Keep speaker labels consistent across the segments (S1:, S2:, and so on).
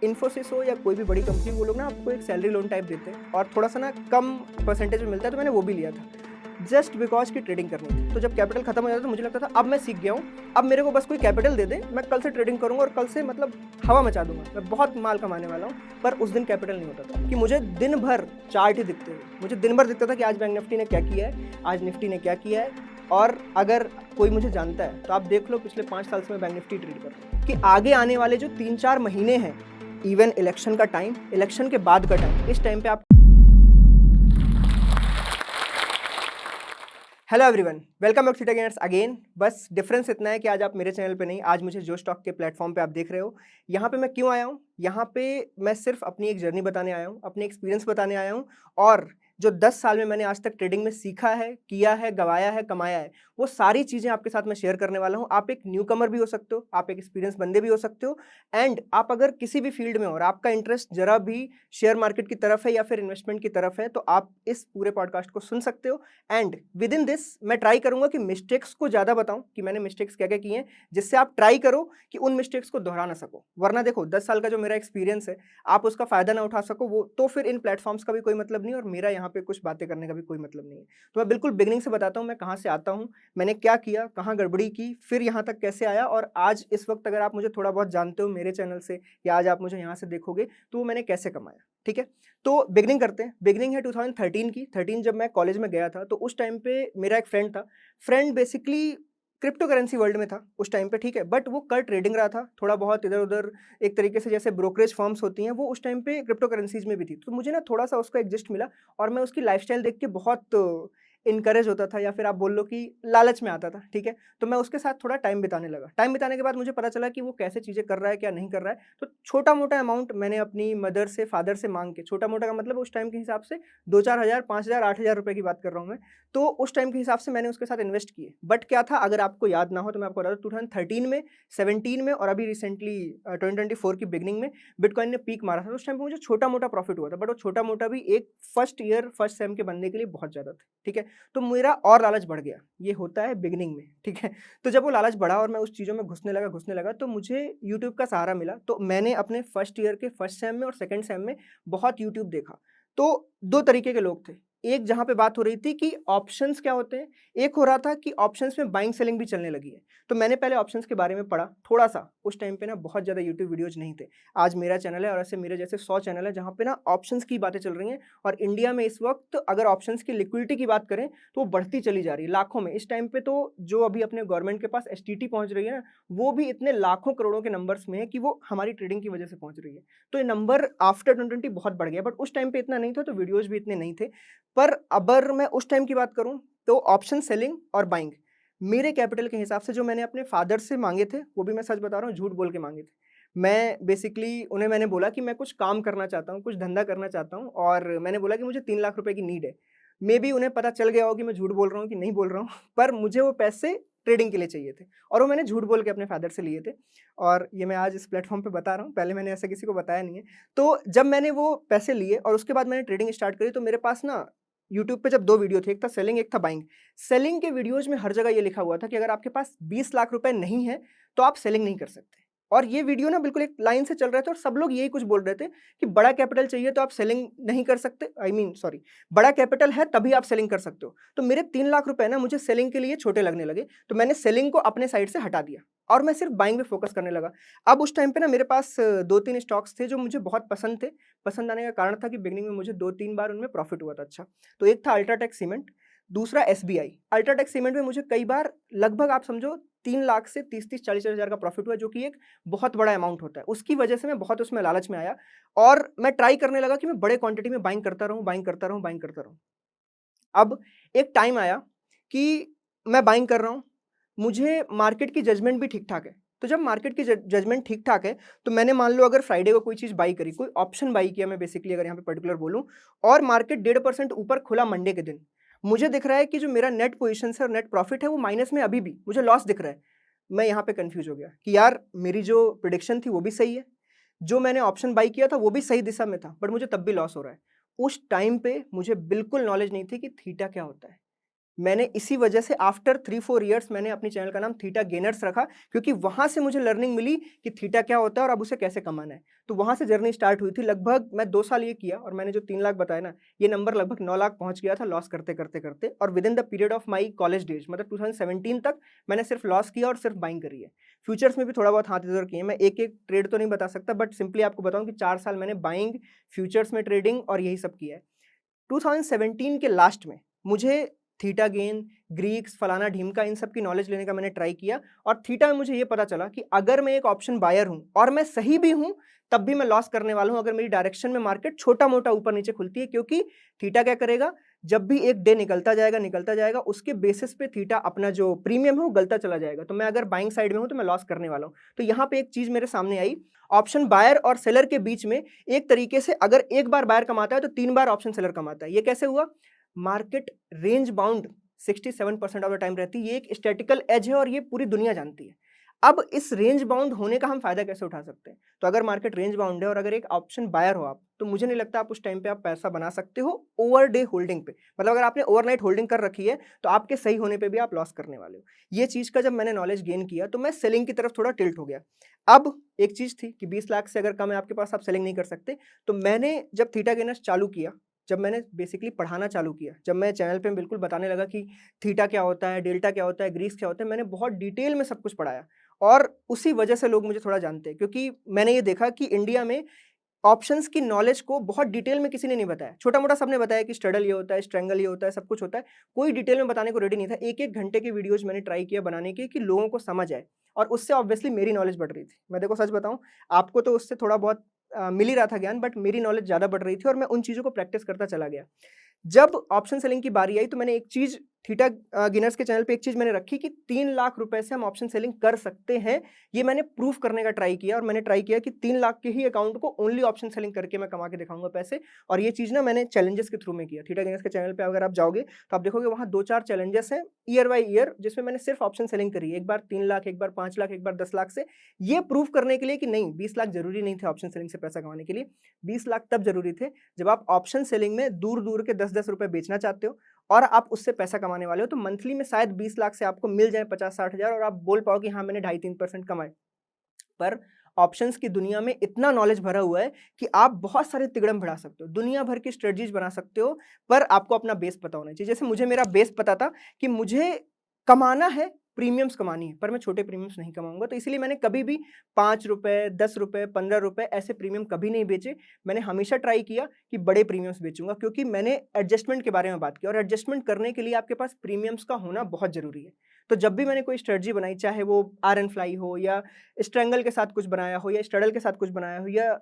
S1: इन्फोसिस हो या कोई भी बड़ी कंपनी, वो लोग ना आपको एक सैलरी लोन टाइप देते हैं और थोड़ा-सा ना कम परसेंटेज में मिलता है, तो मैंने वो भी लिया था। जस्ट बिकॉज़ कि ट्रेडिंग करनी थी। तो जब कैपिटल खत्म हो जाता था तो मुझे लगता था अब मैं सीख गया हूँ, अब मेरे को बस कोई कैपिटल दे दे, मैं कल से ट्रेडिंग करूँगा और कल से मतलब हवा मचा दूँगा, मैं बहुत माल कमाने वाला हूँ। पर उस दिन कैपिटल नहीं होता था कि मुझे दिन भर चार्ट ही दिखते थे। मुझे दिन भर दिखता था कि आज बैंक निफ्टी ने क्या किया है, आज निफ्टी ने क्या किया है। और अगर कोई मुझे जानता है तो आप देख लो पिछले 5 साल से मैं बैंक निफ्टी ट्रेड कर रहा हूँ कि आगे आने वाले जो 3-4 महीने हैं, इवन इलेक्शन का टाइम, इलेक्शन के बाद का टाइम, इस टाइम पे आप hello everyone, welcome back to tech gainers again. बस डिफरेंस इतना है कि आज आप मेरे चैनल पे नहीं, आज मुझे जो स्टॉक के प्लेटफॉर्म पे आप देख रहे हो। यहाँ पे मैं क्यों आया हूँ? यहाँ पे मैं सिर्फ अपनी एक जर्नी बताने आया हूँ, अपने एक्सपीरियंस बताने आया हूँ और जो 10 साल में मैंने आज तक ट्रेडिंग में सीखा है, किया है, गवाया है, कमाया है, वो सारी चीज़ें आपके साथ मैं शेयर करने वाला हूँ। आप एक न्यूकमर भी हो सकते हो, आप एक एक्सपीरियंस बंदे भी हो सकते हो एंड आप अगर किसी भी फील्ड में हो और आपका इंटरेस्ट जरा भी शेयर मार्केट की तरफ है या फिर इन्वेस्टमेंट की तरफ है, तो आप इस पूरे पॉडकास्ट को सुन सकते हो। एंड विद इन दिस मैं ट्राई करूंगा कि मिस्टेक्स को ज़्यादा बताऊं कि मैंने मिस्टेक्स क्या क्या किए हैं, जिससे आप ट्राई करो कि उन मिस्टेक्स को दोहरा ना सको। वरना देखो 10 साल का जो मेरा एक्सपीरियंस है, आप उसका फ़ायदा ना उठा सको, वो तो फिर इन प्लेटफॉर्म्स का भी कोई मतलब नहीं और मेरा यहाँ पे कुछ बातें करने का भी कोई मतलब नहीं है। तो मैं बिल्कुल बिगिनिंग से बताता हूँ मैं कहाँ से आता हूँ, मैंने क्या किया, कहाँ गड़बड़ी की, फिर यहाँ तक कैसे आया और आज इस वक्त अगर आप मुझे थोड़ा बहुत जानते हो मेरे चैनल से या आज आप मुझे यहाँ से देखोगे तो वो मैंने कैसे कमाया। ठीक है, तो बिगनिंग करते हैं। बिगनिंग है 2013 की। 13 जब मैं कॉलेज में गया था तो उस टाइम पे मेरा एक फ्रेंड था। Friend basically crypto currency world में था उस टाइम पे, ठीक है, बट वो कर ट्रेडिंग रहा था थोड़ा बहुत इधर उधर। एक तरीके से जैसे ब्रोकरेज फर्म्स होती हैं, वो उस टाइम पे क्रिप्टो करेंसीज में भी थी, तो मुझे ना थोड़ा सा उसका एक जिस्ट मिला और मैं उसकी लाइफस्टाइल देख के बहुत इनकरेज होता था या फिर आप बोल लो कि लालच में आता था। ठीक है, तो मैं उसके साथ थोड़ा टाइम बिताने लगा। टाइम बिताने के बाद मुझे पता चला कि वो कैसे चीज़ें कर रहा है, क्या नहीं कर रहा है। तो छोटा-मोटा अमाउंट मैंने अपनी मदर से, फादर से माँग के, छोटा-मोटा का मतलब उस टाइम के हिसाब से 2-4 हज़ार, 5 हज़ार, 8 हज़ार रुपए की बात कर रहा हूँ मैं। तो उस टाइम के हिसाब से मैंने उसके साथ इन्वेस्ट किए। बट क्या था, अगर आपको याद ना हो तो मैं आपको बता दूँ, 2013 में, 17 में और अभी रिसेंटली 2024 की बिगिनिंग में बिटकॉइन ने पीक मारा था। तो उस टाइम पे मुझे छोटा-मोटा प्रॉफिट हुआ था, बट वो छोटा-मोटा भी एक फर्स्ट ईयर, फर्स्ट सेम के बंदे के लिए बहुत ज़्यादा था। ठीक है? तो मेरा और लालच बढ़ गया। ये होता है बिगिनिंग में, ठीक है? तो जब वो लालच बढ़ा और मैं उस चीज़ों में घुसने लगा तो मुझे यूट्यूब का सहारा मिला। तो मैंने अपने फर्स्ट ईयर के फर्स्ट सेम में और सेकंड सेम में बहुत यूट्यूब देखा। तो 2 तरीके के लोग थे। एक जहाँ पे बात हो रही थी कि ऑप्शंस क्या होते हैं, एक हो रहा था कि ऑप्शंस में बाइंग सेलिंग भी चलने लगी है। तो मैंने पहले ऑप्शंस के बारे में पढ़ा थोड़ा-सा। उस टाइम पे ना बहुत ज़्यादा यूट्यूब वीडियोज़ नहीं थे। आज मेरा चैनल है और ऐसे मेरे जैसे 100 चैनल है जहाँ पे ना ऑप्शंस की बातें चल रही हैं और इंडिया में इस वक़्त अगर ऑप्शंस की लिक्विडिटी की बात करें तो वो बढ़ती चली जा रही है लाखों में। इस टाइम पे तो जो अभी अपने गवर्नमेंट के पास एसटीटी पहुँच रही है ना, वो भी इतने लाखों करोड़ों के नंबर्स में है कि वो हमारी ट्रेडिंग की वजह से पहुँच रही है। तो ये नंबर आफ्टर 2020 बहुत बढ़ गया, बट उस टाइम पे इतना नहीं था, तो वीडियोज़ भी इतने नहीं थे। पर अगर मैं उस टाइम की बात करूँ तो ऑप्शन सेलिंग और बाइंग मेरे कैपिटल के हिसाब से जो मैंने अपने फादर से माँगे थे, वो भी मैं सच बता रहा हूँ, झूठ बोल के माँगे थे। मैं बेसिकली उन्हें मैंने बोला कि मैं कुछ काम करना चाहता हूँ, कुछ धंधा करना चाहता हूँ और मैंने बोला कि मुझे 3 लाख रुपए की नीड है। मेबी उन्हें पता चल गया हो कि मैं झूठ बोल रहा हूँ कि नहीं बोल रहा हूँ, पर मुझे वो पैसे ट्रेडिंग के लिए चाहिए थे और वो मैंने झूठ बोल के अपने फादर से लिए थे और ये मैं आज इस प्लेटफ़ॉर्म पे बता रहा हूँ, पहले मैंने ऐसा किसी को बताया नहीं है। तो जब मैंने वो पैसे लिए और उसके बाद मैंने ट्रेडिंग स्टार्ट करी, तो मेरे पास ना यूट्यूब पे जब 2 वीडियो थे, एक था सेलिंग, एक था बाइंग। सेलिंग के वीडियोज़ में हर जगह ये लिखा हुआ था कि अगर आपके पास 20 लाख रुपए नहीं है, तो आप सेलिंग नहीं कर सकते। और ये वीडियो ना बिल्कुल एक लाइन से चल रहे थे और सब लोग यही कुछ बोल रहे थे कि बड़ा कैपिटल चाहिए तो आप सेलिंग नहीं कर सकते, आई मीन सॉरी, बड़ा कैपिटल है तभी आप सेलिंग कर सकते हो। तो मेरे 3 लाख रुपए ना मुझे सेलिंग के लिए छोटे लगने लगे, तो मैंने सेलिंग को अपने साइड से हटा दिया और मैं सिर्फ बाइंग पे फोकस करने लगा। अब उस टाइम पे ना मेरे पास 2-3 स्टॉक्स थे जो मुझे बहुत पसंद थे। पसंद आने का कारण था कि बिगिनिंग में मुझे 2-3 बार उनमें प्रॉफिट हुआ था अच्छा। तो एक था अल्ट्राटेक सीमेंट, दूसरा एसबीआई। अल्ट्राटेक सीमेंट में मुझे कई बार लगभग आप समझो 3 लाख से 30-30, 40-40 हज़ार का प्रॉफिट हुआ, जो कि एक बहुत बड़ा अमाउंट होता है। उसकी वजह से मैं बहुत उसमें लालच में आया और मैं ट्राई करने लगा कि मैं बड़े क्वांटिटी में बाइंग करता रहूँ, बाइंग करता रहूँ, बाइंग करता रहूँ। अब एक टाइम आया कि मैं बाइंग कर रहा हूँ, मुझे मार्केट की जजमेंट भी ठीक-ठाक है। तो जब मार्केट की जजमेंट ठीक-ठाक है, तो मैंने मान लो अगर फ्राइडे को कोई चीज़ बाई करी, कोई ऑप्शन बाई किया मैं बेसिकली अगर यहाँ पे पर्टिकुलर बोलूँ और मार्केट 1.5% ऊपर खुला मंडे के दिन। मुझे दिख रहा है कि जो मेरा नेट पोज़ीशंस है और नेट प्रॉफिट है वो माइनस में अभी भी, मुझे लॉस दिख रहा है। मैं यहाँ पे कन्फ्यूज़ हो गया कि यार मेरी जो प्रेडिक्शन थी वो भी सही है, जो मैंने ऑप्शन बाई किया था वो भी सही दिशा में था, बट मुझे तब भी लॉस हो रहा है। उस टाइम पे मुझे बिल्कुल नॉलेज नहीं थी कि थीटा क्या होता है। मैंने इसी वजह से आफ्टर 3-4 इयर्स मैंने अपनी चैनल का नाम थीटा गेनर्स रखा, क्योंकि वहाँ से मुझे लर्निंग मिली कि थीटा क्या होता है और अब उसे कैसे कमाना है। तो वहाँ से जर्नी स्टार्ट हुई थी। लगभग मैं 2 साल ये किया और मैंने जो 3 लाख बताया ना, ये नंबर लगभग 9 लाख पहुँच गया था लॉस करते-करते और within the period of my college days, मतलब 2017 तक मैंने सिर्फ लॉस किया और सिर्फ बाइंग करी है। फ्यूचर्स में भी थोड़ा बहुत हाथ इधर किए हैं। मैं एक-एक ट्रेड तो नहीं बता सकता, बट सिंपली आपको बताऊँ कि 4 साल मैंने बाइंग, फ्यूचर्स में ट्रेडिंग और यही सब किया है। 2017 के लास्ट में मुझे थीटा गेन, ग्रीक्स, फलाना-ढीमका इन सब की नॉलेज लेने का मैंने ट्राई किया और थीटा में मुझे ये पता चला कि अगर मैं एक ऑप्शन बायर हूँ और मैं सही भी हूँ, तब भी मैं लॉस करने वाला हूँ अगर मेरी डायरेक्शन में मार्केट छोटा-मोटा ऊपर-नीचे खुलती है, क्योंकि थीटा क्या करेगा, जब भी एक डे निकलता जाएगा, उसके बेसिस पे थीटा अपना जो प्रीमियम है वो गलता चला जाएगा। तो मैं अगर बाइंग साइड में हूँ, तो मैं लॉस करने वाला हूँ। तो यहाँ पे एक चीज़ मेरे सामने आई, ऑप्शन बायर और सेलर के बीच में एक तरीके से अगर एक बार बायर कमाता है, तो 3 बार ऑप्शन सेलर कमाता है। ये कैसे हुआ? Market range bound 67% of the time रहती है। ये एक स्टैटिकल एज है और ये पूरी दुनिया जानती है। अब इस रेंज बाउंड होने का हम फायदा कैसे उठा सकते हैं? तो अगर मार्केट रेंज बाउंड है और अगर एक ऑप्शन बायर हो आप, तो मुझे नहीं लगता आप उस टाइम पे आप पैसा बना सकते हो ओवर डे होल्डिंग पे। मतलब अगर आपने ओवरनाइट होल्डिंग कर रखी है, तो आपके सही होने पे भी आप लॉस करने वाले हो। ये चीज़ का जब मैंने नॉलेज गेन किया, तो मैं सेलिंग की तरफ थोड़ा टिल्ट हो गया। अब एक चीज़ थी कि 20 लाख से अगर कम है आपके पास, आप सेलिंग नहीं कर सकते। तो मैंने जब थीटा गेनर्स चालू किया, जब मैंने बेसिकली पढ़ाना चालू किया, जब मैं चैनल पे बिल्कुल बताने लगा कि थीटा क्या होता है, डेल्टा क्या होता है, ग्रीक्स क्या होता है, मैंने बहुत डिटेल में सब कुछ पढ़ाया और उसी वजह से लोग मुझे थोड़ा जानते हैं, क्योंकि मैंने ये देखा कि इंडिया में ऑप्शंस की नॉलेज को बहुत डिटेल में किसी ने नहीं बताया। छोटा-मोटा सबने बताया कि स्ट्रैडल ये होता है, स्ट्रैंगल ये होता है, सब कुछ होता है। कोई डिटेल में बताने को रेडी नहीं था। 1-1 घंटे के वीडियोज़ मैंने ट्राई किया बनाने के कि लोगों को समझ आए और उससे ऑब्वियसली मेरी नॉलेज बढ़ रही थी। मैं देखो सच बताऊँ, आपको तो उससे थोड़ा बहुत मिल ही रहा था ज्ञान, बट मेरी नॉलेज ज़्यादा बढ़ रही थी और मैं उन चीज़ों को प्रैक्टिस करता चला गया। जब ऑप्शन सेलिंग की बारी आई, तो मैंने एक चीज़ थीटा गेनर्स के चैनल पे एक चीज़ मैंने रखी कि 3 लाख रुपए से हम ऑप्शन सेलिंग कर सकते हैं। ये मैंने प्रूफ करने का ट्राई किया और मैंने ट्राई किया कि 3 लाख के ही अकाउंट को ओनली ऑप्शन सेलिंग करके मैं कमा के दिखाऊँगा पैसे। और ये चीज़ ना मैंने चैलेंजेस के थ्रू में किया। थीटा गेनर्स के चैनल पे अगर आप जाओगे, तो आप देखोगे वहाँ 2-4 चैलेंजेस हैं ईयर बाय ईयर, जिसमें मैंने सिर्फ ऑप्शन सेलिंग करी है। एक बार 3 लाख, एक बार 5 लाख, एक बार 10 लाख से। ये प्रूफ करने के लिए कि नहीं, 20 लाख ज़रूरी नहीं थे ऑप्शन सेलिंग से पैसा कमाने के लिए। 20 लाख तब ज़रूरी थे जब आप ऑप्शन सेलिंग में दूर-दूर के 10-10 रुपए बेचना चाहते हो और आप उससे पैसा कमाने वाले हो, तो मंथली में शायद 20 लाख से आपको मिल जाए 50-60 हज़ार और आप बोल पाओ कि हाँ, मैंने 2.5-3% कमाए। पर ऑप्शंस की दुनिया में इतना नॉलेज भरा हुआ है कि आप बहुत सारे तिकड़म बढ़ा सकते हो, दुनिया भर की स्ट्रेटजीज बना सकते हो, पर आपको अपना बेस पता होना चाहिए। जैसे मुझे मेरा बेस पता था कि मुझे कमाना है, प्रीमियम्स कमानी है, पर मैं छोटे प्रीमियम्स नहीं कमाऊँगा, तो इसीलिए मैंने कभी भी ₹5, ₹10, ₹15 ऐसे प्रीमियम कभी नहीं बेचे। मैंने हमेशा ट्राई किया कि बड़े प्रीमियम्स बेचूँगा, क्योंकि मैंने एडजस्टमेंट के बारे में बात की और एडजस्टमेंट करने के लिए आपके पास प्रीमियम्स का होना बहुत ज़रूरी है। तो जब भी मैंने कोई स्ट्रेटजी बनाई, चाहे वो आयरन फ्लाई हो या स्ट्रैंगल के साथ कुछ बनाया हो या स्ट्रैडल के साथ कुछ बनाया हो या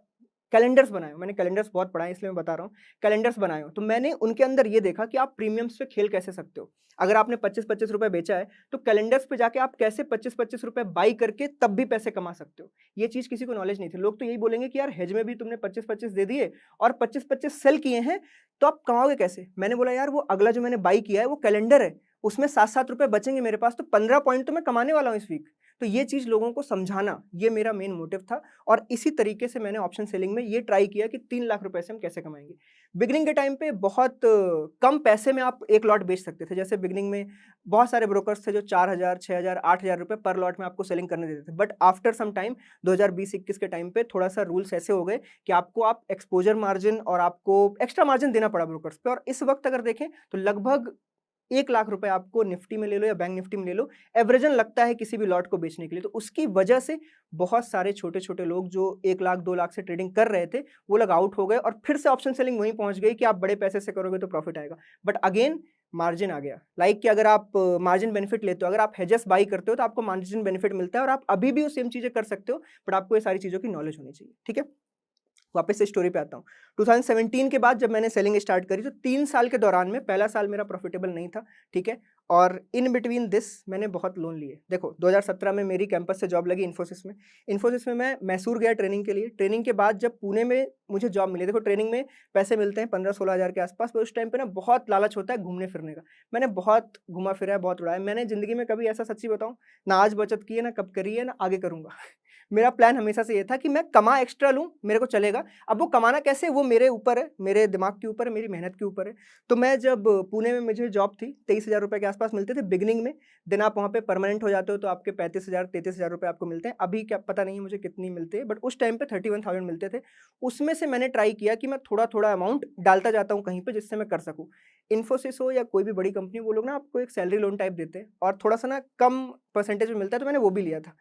S1: कैलेंडर्स बनाए हो, मैंने कैलेंडर्स बहुत पढ़ा है इसलिए मैं बता रहा हूँ। कैलेंडर्स बनाए हो, तो मैंने उनके अंदर ये देखा कि आप प्रीमियम्स पे खेल कैसे सकते हो। अगर आपने 25-25 रुपए बेचा है, तो कैलेंडर्स पे जाके आप कैसे 25-25 रुपए बाई करके तब भी पैसे कमा सकते हो। ये चीज़ किसी को नॉलेज नहीं थी। लोग तो यही बोलेंगे कि यार हेज में भी तुमने 25-25 दे दिए और 25-25 सेल किए हैं, तो आप कमाओगे कैसे? मैंने बोला यार वो अगला जो मैंने बाई किया है वो कैलेंडर है, उसमें 7-7 रुपए बचेंगे मेरे पास, तो 15 पॉइंट तो मैं कमाने वाला हूँ इस वीक। तो ये चीज़ लोगों को समझाना, ये मेरा मेन मोटिव था और इसी तरीके से मैंने ऑप्शन सेलिंग में ये ट्राई किया कि 3 लाख रुपए से हम कैसे कमाएँगे। बिगिनिंग के टाइम पे बहुत कम पैसे में आप एक लॉट बेच सकते थे। जैसे बिगिनिंग में बहुत सारे ब्रोकर्स थे जो 4000, 6000, 8000 रुपए पर लॉट में आपको सेलिंग करने देते थे। बट आफ्टर सम टाइम 2020-21 के टाइम पे थोड़ा-सा रूल्स ऐसे हो गए कि आपको आप एक्सपोज़र मार्जिन और आपको एक्स्ट्रा मार्जिन देना पड़ा ब्रोकर्स पे और इस वक़्त अगर देखें तो लगभग 1 लाख रुपए आपको निफ्टी में ले लो या बैंक निफ्टी में ले लो, एवरेजन लगता है किसी भी लॉट को बेचने के लिए। तो उसकी वजह से बहुत सारे छोटे-छोटे लोग जो 1 लाख, 2 लाख से ट्रेडिंग कर रहे थे, वो लोग आउट हो गए और फिर से ऑप्शन सेलिंग वहीं पहुँच गई कि आप बड़े पैसे से करोगे तो प्रॉफिट आएगा। बट अगेन मार्जिन आ गया। लाइक कि अगर आप मार्जिन बेनिफिट लेते हो, अगर आप हेजेस बाय करते हो तो आपको मार्जिन बेनिफिट मिलता है और आप अभी भी वो सेम चीज़ें कर सकते हो, बट आपको ये सारी चीज़ों की नॉलेज होनी चाहिए। ठीक है? वापस से स्टोरी पे आता हूँ। 2017 के बाद जब मैंने सेलिंग स्टार्ट करी, तो 3 साल के दौरान में पहला साल मेरा प्रॉफिटेबल नहीं था, ठीक है? और इन बिटवीन दिस मैंने बहुत लोन लिए। देखो 2017 में मेरी कैंपस से जॉब लगी इन्फोसिस में। इन्फोसिस में मैं मैसूर गया ट्रेनिंग के लिए। ट्रेनिंग के बाद जब पुणे में मुझे जॉब मिली, देखो ट्रेनिंग में पैसे मिलते हैं 15-16 हज़ार के आस-पास, पर उस टाइम पे ना बहुत लालच होता है घूमने-फिरने का। मैंने बहुत घूमा-फिरा है, बहुत उड़ाया। मैंने ज़िंदगी में कभी ऐसा सच्ची बताऊँ, ना आज बचत की है, ना कब करी है, ना आगे करूँगा। मेरा प्लान हमेशा से ये था कि मैं कमा एक्स्ट्रा लूँ, मेरे को चलेगा। अब वो कमाना कैसे वो मेरे ऊपर है, मेरे दिमाग के ऊपर है, मेरी मेहनत के ऊपर है। तो मैं जब पुणे में मुझे जॉब थी, 23,000 रुपए के आस-पास मिलते थे बिगिनिंग में। देन आप वहाँ पे परमानेंट हो जाते हो तो आपके 35,000 33,000 रुपए आपको मिलते हैं। अभी क्या पता नहीं है मुझे कितनी मिलती है, बट उस टाइम पे 31,000 मिलते थे। उसमें से मैंने ट्राई किया कि मैं थोड़ा-थोड़ा अमाउंट डालता जाता हूँ कहीं पे जिससे मैं कर सकूँ। इन्फोसिस हो या कोई भी बड़ी कंपनी वो लोग ना आपको एक सैलरी लोन टाइप देते हैं और थोड़ा-सा ना कम परसेंटेज में मिलता है, तो मैंने वो भी लिया था।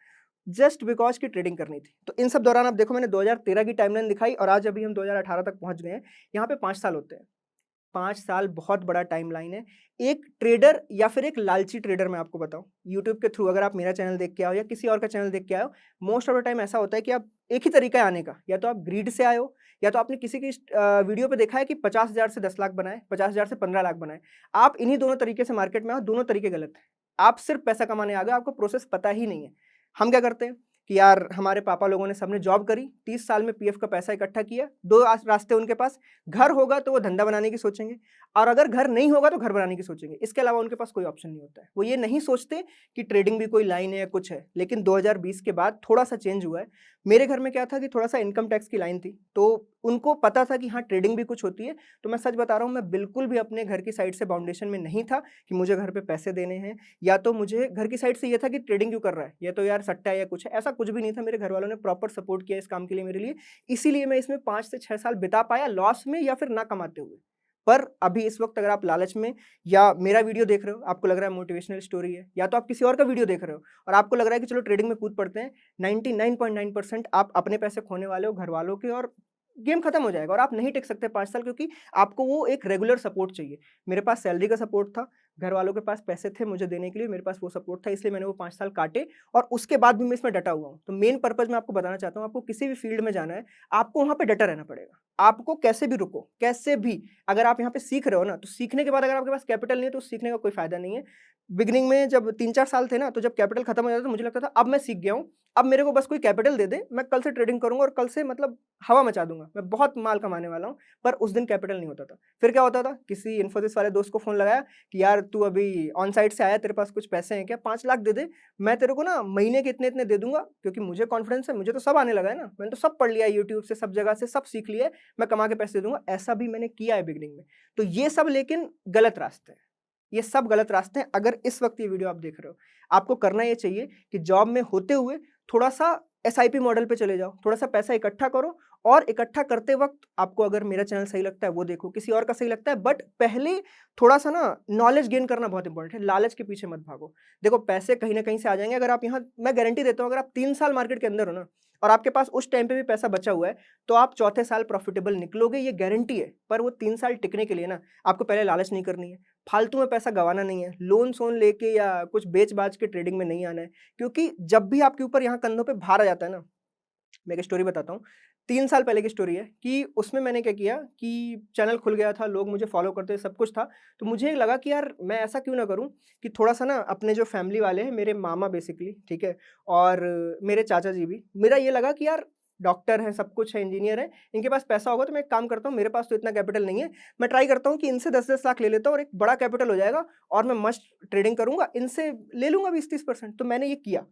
S1: जस्ट बिकॉज़ कि ट्रेडिंग करनी थी। तो इन सब दौरान आप देखो मैंने 2013 की टाइमलाइन दिखाई और आज अभी हम 2018 तक पहुँच गए हैं। यहाँ पे 5 साल होते हैं। 5 साल बहुत बड़ा टाइमलाइन है। एक ट्रेडर या फिर एक लालची ट्रेडर मैं आपको बताऊँ, यूट्यूब के थ्रू अगर आप मेरा चैनल देख के आए हो या किसी और का चैनल देख के आए हो, मोस्ट ऑफ द टाइम ऐसा होता है कि आप एक ही तरीका है आने का, या तो आप ग्रीड से आए हो, या तो आपने किसी की वीडियो पे देखा है कि 50,000 से 10 लाख बनाए, 50,000 से 15 लाख बनाए। आप इन्हीं दोनों तरीके से मार्केट में आओ, दोनों तरीके गलत हैं। आप सिर्फ पैसा कमाने आ गए, आपको प्रोसेस पता ही नहीं है। हम क्या करते हैं कि यार हमारे पापा लोगों ने सबने जॉब करी, 30 साल में पीएफ का पैसा इकट्ठा किया, 2 रास्ते उनके पास, घर होगा तो वो धंधा बनाने की सोचेंगे और अगर घर नहीं होगा तो घर बनाने की सोचेंगे। इसके अलावा उनके पास कोई ऑप्शन नहीं होता है। वो ये नहीं सोचते कि ट्रेडिंग भी कोई लाइन है या कुछ है। लेकिन 2020 के बाद थोड़ा-सा चेंज हुआ है। मेरे घर में क्या था कि थोड़ा-सा इनकम टैक्स की लाइन थी, तो उनको पता था कि हाँ, ट्रेडिंग भी कुछ होती है। तो मैं सच बता रहा हूँ, मैं बिल्कुल भी अपने घर की साइड से बाउंडेशन में नहीं था कि मुझे घर पे पैसे देने हैं, या तो मुझे घर की साइड से ये था कि ट्रेडिंग क्यों कर रहा है? ये तो यार सट्टा है या कुछ है। ऐसा कुछ भी नहीं था। मेरे घर वालों ने प्रॉपर सपोर्ट किया इस काम के लिए मेरे लिए। इसीलिए मैं इसमें 5 से 6 साल बिता पाया लॉस में या फिर ना कमाते हुए। पर अभी इस वक़्त अगर आप लालच में या मेरा वीडियो देख रहे हो, आपको लग रहा है मोटिवेशनल स्टोरी है, या तो आप किसी और का वीडियो देख रहे हो और आपको लग रहा है कि चलो ट्रेडिंग में कूद पड़ते हैं, 99.9% आप अपने पैसे खोने वाले हो, घरवालों के, और गेम खत्म हो जाएगा और आप नहीं टिक सकते 5 साल, क्योंकि आपको वो एक रेगुलर सपोर्ट चाहिए। मेरे पास सैलरी का सपोर्ट था, घर वालों के पास पैसे थे मुझे देने के लिए, मेरे पास वो सपोर्ट था, इसलिए मैंने वो 5 साल काटे और उसके बाद भी मैं इसमें डटा हुआ हूँ। तो मेन पर्पज़ मैं आपको बताना चाहता हूँ, आपको किसी भी फील्ड में जाना है, आपको वहाँ पे डटा रहना पड़ेगा। आपको कैसे भी रुको, कैसे भी, अगर आप यहाँ पे सीख रहे हो ना, तो सीखने के बाद अगर आपके पास कैपिटल नहीं है, तो सीखने का कोई फ़ायदा नहीं है। बिगिनिंग में जब 3-4 साल थे ना, तो जब कैपिटल खत्म हो जाता था, तो मुझे लगता था अब मैं सीख गया हूँ, अब मेरे को बस कोई कैपिटल दे दे, मैं कल से ट्रेडिंग करूँगा और कल से मतलब हवा मचा दूँगा, मैं बहुत माल कमाने वाला हूँ। पर उस दिन कैपिटल नहीं होता था। फिर क्या होता था, किसी इन्फोसिस वाले दोस्त को फ़ोन लगाया कि यार तू अभी ऑन साइट से आया, तेरे पास कुछ पैसे हैं क्या? 5 लाख दे दे, मैं तेरे को ना महीने के इतने-इतने दे दूँगा, क्योंकि मुझे कॉन्फिडेंस है, मुझे तो सब आने लगा है ना, मैंने तो सब पढ़ लिया है यूट्यूब से, सब जगह से सब सीख लिया है, मैं कमा के पैसे दे दूँगा। ऐसा भी मैंने किया है बिगिनिंग में। तो ये सब लेकिन गलत रास्ते हैं। ये सब गलत रास्ते हैं। अगर इस वक़्त ये वीडियो आप देख रहे हो, आपको करना ये चाहिए कि जॉब में होते हुए थोड़ा-सा एसआईपी मॉडल पे चले जाओ, थोड़ा-सा पैसा इकट्ठा करो और इकट्ठा करते वक़्त आपको अगर मेरा चैनल सही लगता है वो देखो, किसी और का सही लगता है, बट पहले थोड़ा-सा ना नॉलेज गेन करना बहुत इंपॉर्टेंट है, लालच के पीछे मत भागो। देखो पैसे कहीं न कहीं से आ जाएँगे, अगर आप यहाँ, मैं गारंटी देता हूँ, अगर आप 3 साल मार्केट के अंदर हो ना और आपके पास उस टाइम पे भी पैसा बचा हुआ है, तो आप चौथे साल प्रॉफिटेबल निकलोगे, ये गारंटी है। पर वो 3 साल टिकने के लिए ना आपको पहले लालच नहीं करनी है, फालतू में पैसा गँवाना नहीं है, लोन-सोन लेके या कुछ बेच-बाच के ट्रेडिंग में नहीं आना है। क्योंकि जब भी आपके ऊपर यहाँ कंधों पे भार आ जाता है ना, मैं एक स्टोरी बताता हूँ। 3 साल पहले की स्टोरी है कि उसमें मैंने क्या किया कि चैनल खुल गया था, लोग मुझे फ़ॉलो करते थे, सब कुछ था। तो मुझे लगा कि यार मैं ऐसा क्यों ना करूँ कि थोड़ा-सा ना अपने जो फैमिली वाले हैं, मेरे मामा बेसिकली, ठीक है? और मेरे चाचा जी भी, मेरा ये लगा कि यार डॉक्टर हैं, सब कुछ है, इंजीनियर हैं, इनके पास पैसा होगा, तो मैं एक काम करता हूँ, मेरे पास तो इतना कैपिटल नहीं है, मैं ट्राई करता हूँ कि इनसे 10-10 लाख ले लेता हूँ और एक बड़ा कैपिटल हो जाएगा और मैं मस्त ट्रेडिंग करूँगा, इनसे ले लूँगा 20-30%। तो मैंने ये किया।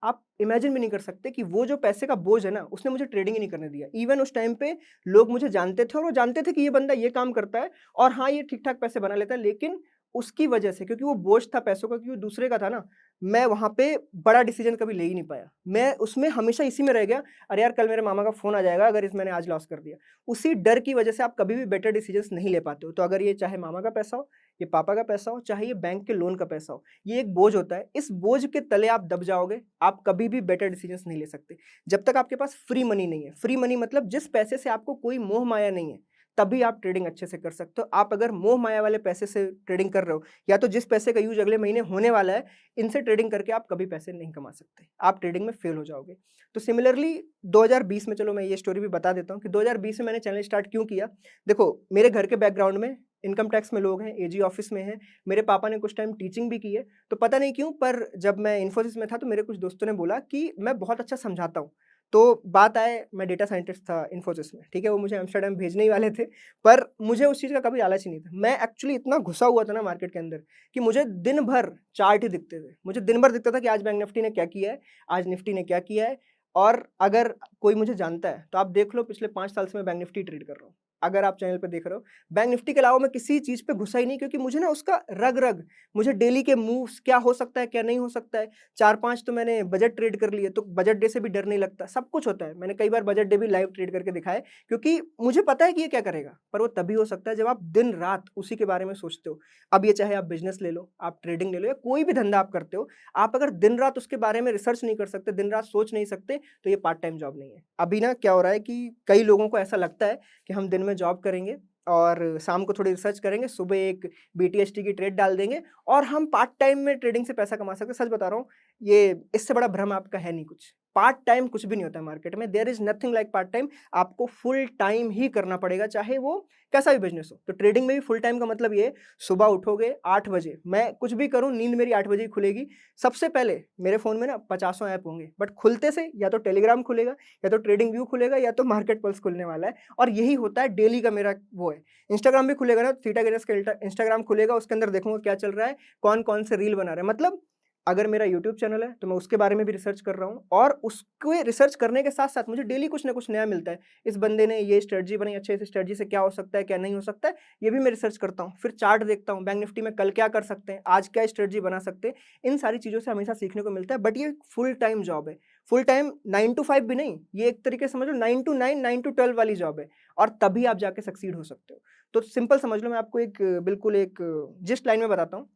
S1: आप इमेजिन भी नहीं कर सकते कि वो जो पैसे का बोझ है ना, उसने मुझे ट्रेडिंग ही नहीं करने दिया। इवन उस टाइम पे लोग मुझे जानते थे और वो जानते थे कि ये बंदा ये काम करता है और हाँ, ये ठीक-ठाक पैसे बना लेता है। लेकिन उसकी वजह से, क्योंकि वो बोझ था पैसों का, क्योंकि वो दूसरे का था ना, मैं वहाँ पे बड़ा डिसीज़न कभी ले ही नहीं पाया। मैं उसमें हमेशा इसी में रह गया, अरे यार कल मेरे मामा का फ़ोन आ जाएगा अगर इस मैंने आज लॉस कर दिया। उसी डर की वजह से आप कभी भी बेटर डिसीज़न्स नहीं ले पाते हो। तो अगर ये चाहे मामा का पैसा हो, ये पापा का पैसा हो, चाहे ये बैंक के लोन का पैसा हो, ये एक बोझ होता है। इस बोझ के तले आप दब जाओगे, आप कभी भी बेटर डिसीजंस नहीं ले सकते। जब तक आपके पास फ्री मनी नहीं है, फ्री मनी मतलब जिस पैसे से आपको कोई मोह-माया नहीं है, तभी आप ट्रेडिंग अच्छे से कर सकते हो। आप अगर मोह-माया वाले पैसे से ट्रेडिंग कर रहे हो, या तो जिस पैसे का यूज़ अगले महीने होने वाला है, इनसे ट्रेडिंग करके आप कभी पैसे नहीं कमा सकते। आप ट्रेडिंग में फेल हो जाओगे। तो सिमिलरली 2020 में, चलो मैं ये स्टोरी भी बता देता हूँ कि 2020 में मैंने चैनल स्टार्ट क्यों किया। देखो, मेरे घर के बैकग्राउंड में इनकम टैक्स में लोग हैं, एजी ऑफिस में हैं, मेरे पापा ने कुछ टाइम टीचिंग भी की है। तो पता नहीं क्यों, पर जब मैं इन्फोसिस में था तो मेरे कुछ दोस्तों ने बोला कि मैं बहुत अच्छा समझाता हूँ। तो बात आए, मैं डेटा साइंटिस्ट था इन्फोसिस में, ठीक है? वो मुझे एम्स्टर्डम भेजने ही वाले थे, पर मुझे उस चीज़ का कभी लालच ही नहीं था। मैं एक्चुअली इतना घुसा हुआ था ना मार्केट के अंदर कि मुझे दिन भर चार्ट ही दिखते थे। मुझे दिन भर दिखता था कि आज बैंक निफ्टी ने क्या किया है, आज निफ्टी ने क्या किया है। और अगर कोई मुझे जानता है, तो आप देख लो पिछले 5 साल से मैं बैंक निफ्टी ट्रेड कर रहा हूँ। अगर आप चैनल पे देख रहे हो, बैंक निफ्टी के अलावा मैं किसी चीज़ पे घुसा ही नहीं क्योंकि मुझे ना उसका रग-रग मुझे डेली के मूव्स क्या हो सकता है, क्या नहीं हो सकता है। 4-5 तो मैंने बजट ट्रेड कर लिए, तो बजट डे से भी डर नहीं लगता, सब कुछ होता है। मैंने कई बार बजट डे भी लाइव ट्रेड करके दिखाया है क्योंकि मुझे पता है कि ये क्या करेगा, पर वो तभी हो सकता है जब आप दिन-रात उसी के बारे में सोचते हो। अब ये चाहे आप बिज़नेस ले लो, आप ट्रेडिंग ले लो या कोई भी धंधा आप करते हो, आप अगर दिन-रात उसके बारे में रिसर्च नहीं कर सकते, दिन-रात सोच नहीं सकते, तो ये पार्ट टाइम जॉब नहीं है। अभी ना क्या हो रहा है कि कई लोगों को ऐसा लगता है कि हम दिन में जॉब करेंगे और शाम को थोड़ी रिसर्च करेंगे, सुबह एक बीटीएसटी की ट्रेड डाल देंगे और हम पार्ट टाइम में ट्रेडिंग से पैसा कमा सकते हैं। सच बता रहा हूँ, ये इससे बड़ा भ्रम आपका है नहीं कुछ। पार्ट टाइम कुछ भी नहीं होता है मार्केट में, there is nothing like part time. आपको फुल टाइम ही करना पड़ेगा, चाहे वो कैसा भी बिज़नेस हो। तो ट्रेडिंग में भी फुल टाइम का मतलब ये है, सुबह उठोगे 8 बजे, मैं कुछ भी करूँ, नींद मेरी 8 बजे ही खुलेगी। सबसे पहले मेरे फ़ोन में ना पचासों ऐप होंगे, बट खुलते से या तो टेलीग्राम खुलेगा, या तो ट्रेडिंग व्यू खुलेगा, या तो मार्केट पल्स खुलने वाला है और यही होता है डेली का मेरा वो है। इंस्टाग्राम भी खुलेगा ना, थीटा गेनर्स का इंस्टाग्राम खुलेगा, उसके अंदर देखूँगा क्या चल रहा है, कौन-कौन से रील बना रहे हैं। मतलब अगर मेरा यूट्यूब चैनल है, तो मैं उसके बारे में भी रिसर्च कर रहा हूँ और उसके रिसर्च करने के साथ-साथ मुझे डेली कुछ ना कुछ नया मिलता है। इस बंदे ने ये स्ट्रैटेजी बनाई, अच्छा इस स्ट्रैटेजी से क्या हो सकता है, क्या नहीं हो सकता है, ये भी मैं रिसर्च करता हूँ। फिर चार्ट देखता हूँ, बैंक निफ्टी में कल क्या कर सकते हैं, आज क्या स्ट्रैटेजी बना सकते हैं। इन सारी चीज़ों से हमेशा सीखने को मिलता है, बट ये फुल टाइम जॉब है। फुल टाइम 9 टू 5 भी नहीं, ये एक तरीके से समझ लो 9 टू 9, 9 टू 12 वाली जॉब है और तभी आप जाके सक्सीड हो सकते हो। तो सिंपल समझ लो, मैं आपको एक बिल्कुल एक जिस्ट लाइन में बताता हूँ।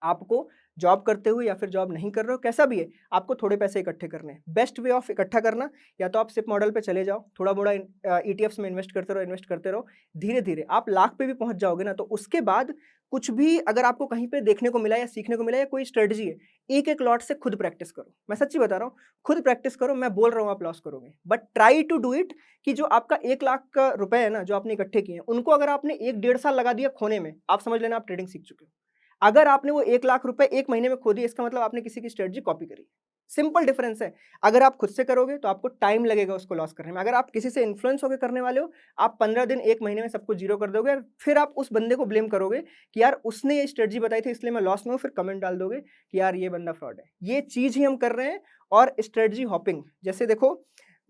S1: आपको जॉब करते हुए या फिर जॉब नहीं कर रहे हो, कैसा भी है, आपको थोड़े पैसे इकट्ठे करने हैं। बेस्ट वे ऑफ इकट्ठा करना, या तो आप सिप मॉडल पे चले जाओ, थोड़ा-मोड़ा ईटीएफ्स में इन्वेस्ट करते रहो। धीरे-धीरे आप लाख पे भी पहुँच जाओगे ना, तो उसके बाद कुछ भी अगर आपको कहीं पे देखने को मिला या सीखने को मिला या कोई स्ट्रेटजी है, एक-एक लॉट से खुद प्रैक्टिस करो। मैं सच्ची बता रहा हूँ, खुद प्रैक्टिस करो, मैं बोल रहा हूँ आप लॉस करोगे। But try to do it कि जो आपका 1 लाख का रुपए है ना, जो आपने इकट्ठे किए हैं, उनको अगर आपने 1 डेढ़ साल लगा दिया खोने में, आप समझ लेना आप ट्रेडिंग सीख चुके हो। अगर आपने वो 1 लाख रुपए 1 महीने में खो दिए, इसका मतलब आपने किसी की स्ट्रेटजी कॉपी करी। सिंपल डिफरेंस है। अगर आप खुद से करोगे तो आपको टाइम लगेगा उसको लॉस करने में। अगर आप किसी से इन्फ्लुएंस होके करने वाले हो, आप 15 दिन 1 महीने में सब कुछ ज़ीरो कर दोगे और फिर आप उस बंदे को ब्लेम करोगे कि यार उसने ये स्ट्रेटजी बताई थी इसलिए मैं लॉस में हूँ, फिर कमेंट डाल दोगे कि यार ये बंदा फ्रॉड है। ये चीज़ ही हम कर रहे हैं। और स्ट्रेटजी हॉपिंग, जैसे देखो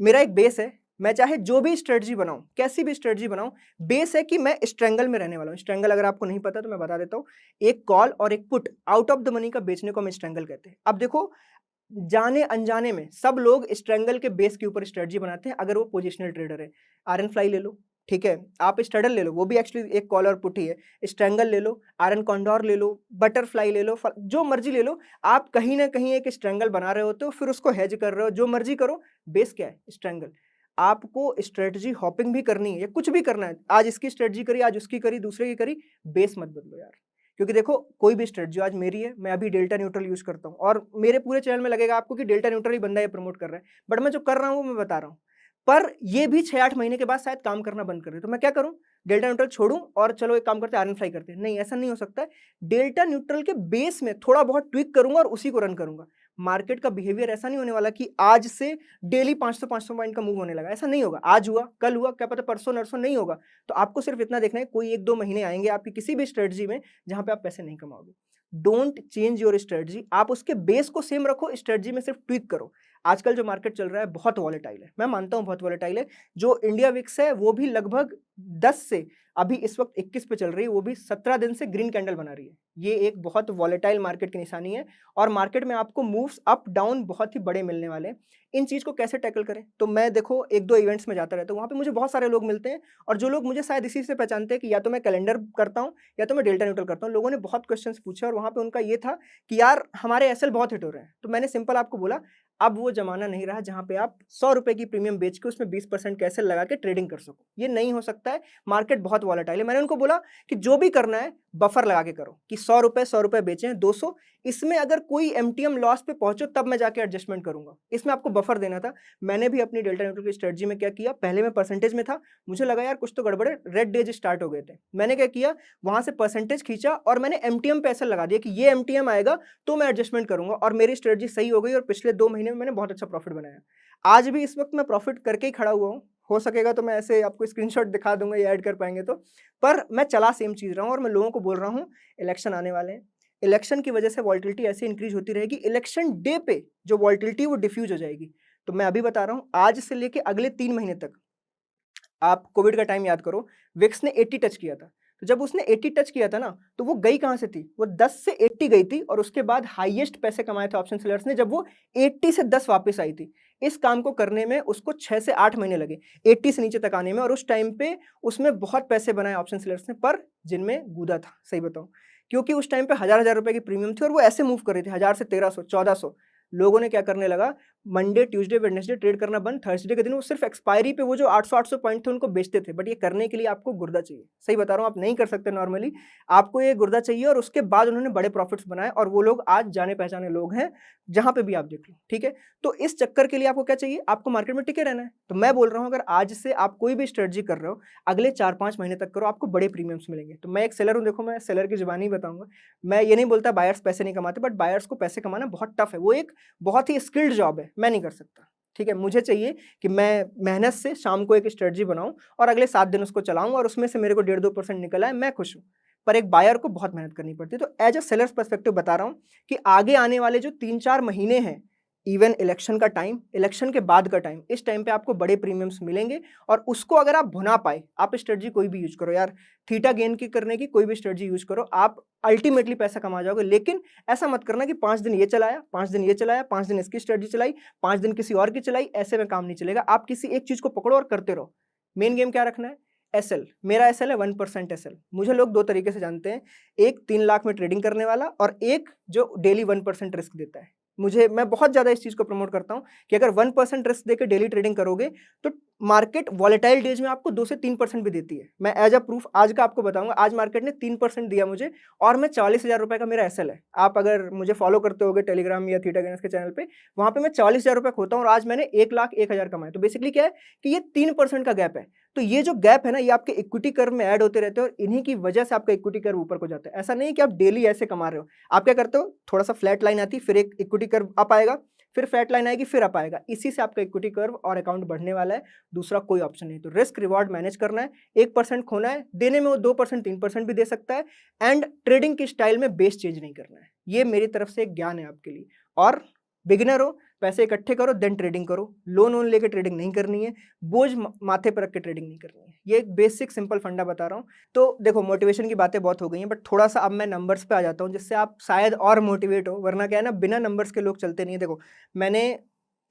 S1: मेरा एक बेस है, मैं चाहे जो भी स्ट्रेटजी बनाऊँ, कैसी भी स्ट्रेटजी बनाऊँ, बेस है कि मैं स्ट्रैंगल में रहने वाला हूँ। स्ट्रैंगल अगर आपको नहीं पता तो मैं बता देता हूँ। एक कॉल और एक put out of the money का बेचने को हम स्ट्रैंगल कहते हैं। अब देखो, जाने-अनजाने में सब लोग स्ट्रैंगल के बेस के ऊपर स्ट्रेटजी बनाते हैं अगर वो पोजिशनल ट्रेडर है। आयरन फ्लाई ले लो, ठीक है? आप स्ट्रैडल ले लो, वो भी एक्चुअली एक कॉल और पुट ही है। स्ट्रैंगल ले लो, आयरन कॉन्डोर ले लो, बटरफ्लाई ले लो, फ जो मर्ज़ी ले लो, आप कहीं न कहीं एक स्ट्रैंगल बना रहे होते हो, फिर उसको हेज कर रहे हो, जो मर्ज़ी करो, बेस क्या है? स्ट्रैंगल। आपको स्ट्रैटेजी हॉपिंग भी करनी है या कुछ भी करना है, आज इसकी स्ट्रैटेजी करी, आज उसकी करी, दूसरे की करी, बेस मत बदलो यार। क्योंकि देखो, कोई भी स्ट्रैटेजी आज मेरी है, मैं अभी डेल्टा न्यूट्रल यूज़ करता हूँ और मेरे पूरे चैनल में लगेगा आपको कि डेल्टा न्यूट्रल ही बंदा ये प्रमोट कर रहा है। बट मैं जो कर रहा हूँ, वो मैं बता रहा हूँ। पर ये भी 6-8 महीने के बाद शायद काम करना बंद कर दे, तो मैं क्या करूँ? डेल्टा न्यूट्रल छोड़ूँ और चलो एक काम करते हैं, आयरन फ्लाई करते हैं। नहीं, ऐसा नहीं हो सकता है। डेल्टा न्यूट्रल के बेस में थोड़ा बहुत ट्विक करूँगा और उसी को रन करूँगा। मार्केट का बिहेवियर ऐसा नहीं होने वाला कि आज से डेली 500-500 पॉइंट का मूव होने लगा, ऐसा नहीं होगा। आज हुआ, कल हुआ, क्या पता परसों-नरसों नहीं होगा। तो आपको सिर्फ इतना देखना है, कोई 1-2 महीने आएँगे आपकी किसी भी स्ट्रैटेजी में, जहाँ पे आप पैसे नहीं कमाओगे। डोंट चेंज योर स्ट्रैटेजी, आप उसके बेस को सेम रखो, स्ट्रैटेजी में सिर्फ ट्विक करो। आजकल जो मार्केट चल रहा है बहुत वॉलेटाइल है, मैं मानता हूँ बहुत वॉलेटाइल है। जो इंडिया विक्स है वो भी लगभग 10 से अभी इस वक़्त 21 पे चल रही है, वो भी 17 दिन से ग्रीन कैंडल बना रही है। ये एक बहुत वॉलेटाइल मार्केट की निशानी है और मार्केट में आपको मूव्स अप डाउन बहुत ही बड़े मिलने वाले हैं। इन चीज़ को कैसे टैकल करें? तो मैं देखो 1-2 इवेंट्स में जाता रहता हूँ, वहाँ पे मुझे बहुत सारे लोग मिलते हैं और जो लोग मुझे शायद इसी से पहचानते हैं कि या तो मैं कैलेंडर करता हूँ या तो मैं डेल्टा न्यूट्रल करता हूँ। लोगों ने बहुत क्वेश्चंस पूछे और वहाँ पे उनका ये था कि यार हमारे एसएल बहुत हिट हो रहे हैं। तो मैंने सिंपल आपको बोला, अब वो ज़माना नहीं रहा जहाँ पे आप ₹100 की प्रीमियम बेच के उसमें 20% का एसएल लगा के ट्रेडिंग कर सको। ये नहीं हो सकता है, मार्केट बहुत वॉलेटाइल है। मैंने उनको बोला कि जो भी करना है बफर लगा के करो कि ₹100 बेचें 200, इसमें अगर कोई एमटीएम लॉस पे पहुँचो तब मैं जाके एडजस्टमेंट करूँगा। इसमें आपको बफर देना था। मैंने भी अपनी डेल्टा न्यूट्रल की स्ट्रेटजी में क्या किया, पहले मैं परसेंटेज में था, मुझे लगा यार कुछ तो गड़बड़ है, रेड डेज स्टार्ट हो गए थे। मैंने क्या किया, वहाँ से परसेंटेज खींचा और मैंने एमटीएम पे एसएल लगा दिया कि ये एमटीएम आएगा तो मैं एडजस्टमेंट करूँगा और मेरी स्ट्रेटजी सही हो गई और पिछले 2 महीने में मैंने बहुत अच्छा प्रॉफिट बनाया। आज भी इस वक़्त मैं प्रॉफिट करके ही खड़ा हुआ हूँ। हो सकेगा तो मैं ऐसे आपको स्क्रीनशॉट दिखा दूँगा, ये ऐड कर पाएँगे तो। पर मैं चला सेम चीज़ रहा हूँ और मैं लोगों को बोल रहा हूँ, इलेक्शन आने वाले हैं। इलेक्शन की वजह से वोलेटिलिटी ऐसे इंक्रीज़ होती रहेगी, इलेक्शन डे पे जो वोलेटिलिटी है वो डिफ्यूज़ हो जाएगी। तो मैं अभी बता रहा हूँ, आज से लेके अगले 3 महीने तक आप कोविड का टाइम याद करो, विक्स ने 80 टच किया था। तो जब उसने 80 टच किया था ना, तो वो गई कहाँ से थी? वो 10 से 80 गई थी और उसके बाद हाईएस्ट पैसे कमाए थे ऑप्शन सेलर्स ने जब वो 80 से 10 वापस आई थी। इस काम को करने में उसको 6 से 8 महीने लगे, 80 से नीचे तक आने में, और उस टाइम पे उसमें बहुत पैसे बनाए ऑप्शन सेलर्स ने, पर जिनमें गूदा था, सही बताऊँ। क्योंकि उस टाइम पे हज़ार-हज़ार रुपए की प्रीमियम थी और वो ऐसे मूव कर रही थी 1000 से 1300, 1400। लोगों ने क्या करने लगा, मंडे, ट्यूसडे, वेडनेसडे ट्रेड करना बंद, थर्सडे के दिन वो सिर्फ एक्सपायरी पे वो जो 800-800 पॉइंट थे उनको बेचते थे। बट ये करने के लिए आपको गुर्दा चाहिए। सही बता रहा हूँ, आप नहीं कर सकते नॉर्मली। आपको ये गुर्दा चाहिए और उसके बाद उन्होंने बड़े प्रॉफिट्स बनाए और वो लोग आज जाने-पहचाने लोग हैं, जहाँ पे भी आप देख लो, ठीक है? तो इस चक्कर के लिए आपको क्या चाहिए? आपको मार्केट में टिके रहना है। तो मैं बोल रहा हूँ, अगर आज से आप कोई भी स्ट्रेटजी कर रहे हो, अगले 4-5 महीने तक करो, आपको बड़े प्रीमियम्स मिलेंगे। तो मैं एक सेलर हूँ, देखो मैं सेलर की ज़ुबानी ही बताऊँगा। मैं ये नहीं बोलता बायर्स पैसे नहीं कमाते, बट बायर्स को पैसे कमाना बहुत टफ है। वो एक बहुत ही स्किल्ड जॉब है, मैं नहीं कर सकता, ठीक है? मुझे चाहिए कि मैं मेहनत से शाम को एक स्ट्रेटजी बनाऊँ और अगले 7 दिन उसको चलाऊँ और उसमें से मेरे को 1.5-2% निकल आए, मैं खुश हूँ। पर एक बायर को बहुत मेहनत करनी पड़ती है। तो एज़ अ सेलर्स पर्सपेक्टिव बता रहा हूँ कि आगे आने वाले जो 3-4 महीने हैं, इवन इलेक्शन का टाइम, इलेक्शन के बाद का टाइम, इस टाइम पे आपको बड़े प्रीमियम्स मिलेंगे और उसको अगर आप भुना पाए, आप स्ट्रेटजी कोई भी यूज़ करो यार, थीटा गेन की करने की कोई भी स्ट्रेटजी यूज़ करो, आप अल्टीमेटली पैसा कमा जाओगे। लेकिन ऐसा मत करना कि 5 दिन ये चलाया, 5 दिन ये चलाया, 5 दिन इसकी स्ट्रेटजी चलाई, 5 दिन किसी और की चलाई, ऐसे में काम नहीं चलेगा। आप किसी एक चीज़ को पकड़ो और करते रहो। मेन गेम क्या रखना है? एसएल, मेरा एसएल है 1% एसएल। मुझे लोग 2 तरीके से जानते हैं, एक 3 लाख में ट्रेडिंग करने वाला और एक जो डेली 1% रिस्क देता है। मैं बहुत ज़्यादा इस चीज़ को प्रमोट करता हूँ कि अगर 1% रिस्क देके डेली ट्रेडिंग करोगे, तो मार्केट वॉलेटाइल डेज में आपको 2 से 3% भी देती है। मैं एज़ अ प्रूफ आज का आपको बताऊँगा, आज मार्केट ने 3% दिया मुझे और मैं 40,000 रुपए का मेरा एसएल है। आप अगर मुझे फॉलो करते होगे टेलीग्राम या थीटा गेनर्स के चैनल पे, वहाँ पे मैं 40,000 रुपए खोता हूँ और आज मैंने 1,01,000 कमाए। तो बेसिकली क्या है कि ये 3% का गैप है। तो ये जो गैप है ना, ये आपके इक्विटी कर्व में ऐड होते रहते हैं और इन्हीं की वजह से आपका इक्विटी कर्व ऊपर को जाता है। ऐसा नहीं है कि आप डेली ऐसे कमा रहे हो। आप क्या करते हो, थोड़ा-सा फ्लैट लाइन आती है, फिर एक इक्विटी कर्व अप आएगा, फिर फ्लैट लाइन आएगी, फिर अप आएगा। इसी से आपका इक्विटी कर्व और अकाउंट बढ़ने वाला है, दूसरा कोई ऑप्शन नहीं। तो रिस्क रिवॉर्ड मैनेज करना है, 1% खोना है, देने में वो 2%, 3% भी दे सकता है एंड ट्रेडिंग के स्टाइल में बेस चेंज नहीं करना है। ये मेरी तरफ से एक ज्ञान है आपके लिए। और बिगिनर हो, पैसे इकट्ठे करो देन ट्रेडिंग करो। लोन-वोन लेके ट्रेडिंग नहीं करनी है, बोझ माथे पर रख के ट्रेडिंग नहीं करनी है। ये एक बेसिक सिंपल फंडा बता रहा हूँ। तो देखो, मोटिवेशन की बातें बहुत हो गई हैं, बट थोड़ा-सा अब मैं नंबर्स पे आ जाता हूँ, जिससे आप शायद और मोटिवेट हो, वरना क्या है ना, बिना नंबर्स के लोग चलते नहीं हैं। देखो, मैंने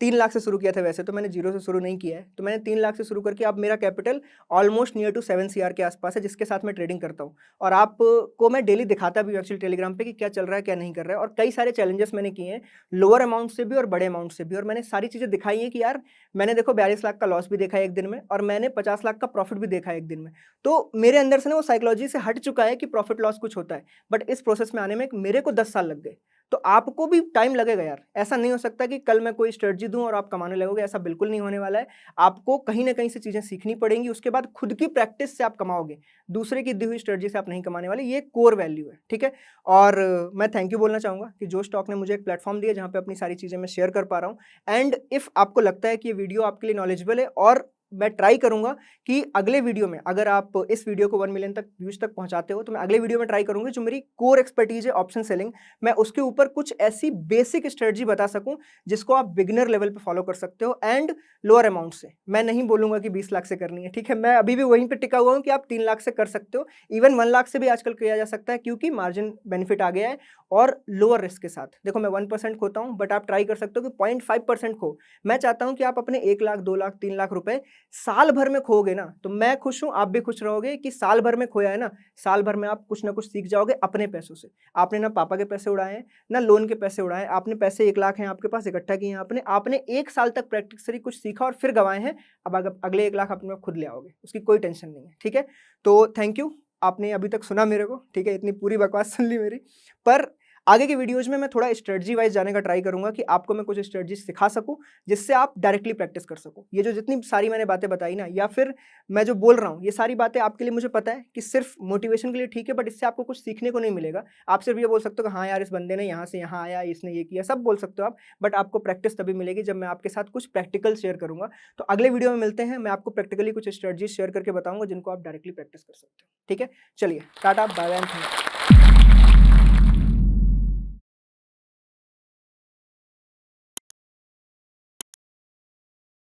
S1: 3 लाख से शुरू किया था वैसे तो, मैंने ज़ीरो से शुरू नहीं किया है। तो मैंने 3 लाख से शुरू करके अब मेरा capital almost near to 7 CR के आसपास है, जिसके साथ मैं ट्रेडिंग करता हूँ। और आपको मैं डेली दिखाता भी हूँ एक्चुअली टेलीग्राम पे कि क्या चल रहा है, क्या नहीं कर रहा है। और कई सारे चैलेंजेस मैंने किए हैं, लोअर अमाउंट से भी और बड़े अमाउंट से भी। और मैंने सारी चीज़ें दिखाई हैं कि यार, मैंने देखो 42 लाख का लॉस भी देखा है एक दिन में और मैंने 50 लाख का प्रॉफिट भी देखा है एक दिन में। तो मेरे अंदर से ना वो साइकोलॉजी से हट चुका है कि प्रॉफिट लॉस कुछ होता है। बट इस प्रोसेस में आने में मेरे को 10 साल लग गए। तो आपको भी टाइम लगेगा यार। ऐसा नहीं हो सकता कि कल मैं कोई स्ट्रेटजी दूँ और आप कमाने लगोगे, ऐसा बिल्कुल नहीं होने वाला है। आपको कहीं न कहीं से चीज़ें सीखनी पड़ेंगी, उसके बाद खुद की प्रैक्टिस से आप कमाओगे। दूसरे की दी हुई स्ट्रेटजी से आप नहीं कमाने वाले, ये कोर वैल्यू है, ठीक है? और मैं थैंक यू बोलना चाहूँगा कि जो स्टॉक ने मुझे एक प्लेटफ़ॉर्म दिया जहाँ पे अपनी सारी चीज़ें मैं शेयर कर पा रहा हूँ। एंड इफ आपको लगता है कि ये वीडियो आपके लिए नॉलेजेबल है, और मैं ट्राई करूँगा कि अगले वीडियो में अगर आप इस वीडियो को 1 मिलियन तक व्यूज़ तक पहुँचाते हो, तो मैं अगले वीडियो में ट्राई करूँगा जो मेरी कोर एक्सपर्टीज़ है ऑप्शन सेलिंग, मैं उसके ऊपर कुछ ऐसी बेसिक स्ट्रेटजी बता सकूँ जिसको आप बिगिनर लेवल पे फॉलो कर सकते हो एंड लोअर अमाउंट से। मैं नहीं बोलूँगा कि 20 लाख से करनी है, ठीक है? मैं अभी भी वहीं पे टिका हुआ हूँ कि आप 3 लाख से कर सकते हो, इवन 1 लाख से भी आजकल किया जा सकता है, क्योंकि मार्जिन बेनिफिट आ गया है और लोअर रिस्क के साथ। देखो, मैं 1% खोता हूँ, बट आप ट्राई कर सकते हो कि 0.5% खो। मैं चाहता हूँ कि आप अपने 1 लाख, 2 लाख, 3 लाख रुपए साल भर में खोओगे ना, तो मैं खुश हूँ, आप भी खुश रहोगे कि साल भर में खोया है ना, साल भर में आप कुछ ना कुछ सीख जाओगे अपने पैसों से। आपने ना पापा के पैसे उड़ाए हैं, ना लोन के पैसे उड़ाए हैं, आपने पैसे 1 लाख हैं आपके पास, इकट्ठा किए हैं आपने 1 साल तक प्रैक्टिकली कुछ सीखा और फिर गँवाए हैं। अब अगले 1 लाख अपने आप खुद ले आओगे, उसकी कोई टेंशन नहीं है, ठीक है? तो थैंक यू, आपने अभी तक सुना मेरे को, ठीक है? इतनी पूरी बकवास सुन ली मेरी। पर आगे के वीडियोज़ में मैं थोड़ा स्ट्रेटजी वाइज़ जाने का ट्राई करूँगा कि आपको मैं कुछ स्ट्रेटजी सिखा सकूँ, जिससे आप डायरेक्टली प्रैक्टिस कर सको। ये जो जितनी सारी मैंने बातें बताई ना, या फिर मैं जो बोल रहा हूँ, ये सारी बातें आपके लिए मुझे पता है कि सिर्फ मोटिवेशन के लिए ठीक है, बट इससे आपको कुछ सीखने को नहीं मिलेगा। आप सिर्फ ये बोल सकते हो कि हाँ यार, इस बंदे ने यहाँ से यहाँ आया, इसने ये किया, सब बोल सकते हो आप, बट आपको प्रैक्टिस तभी मिलेगी जब मैं आपके साथ कुछ प्रैक्टिकल शेयर करूँगा। तो अगले वीडियो में मिलते हैं, मैं आपको प्रैक्टिकली कुछ स्ट्रेटजीज शेयर करके बताऊँगा जिनको आप डायरेक्टली प्रैक्टिस कर सकते हो। ठीक है? चलिए, टाटा, bye bye and thank you.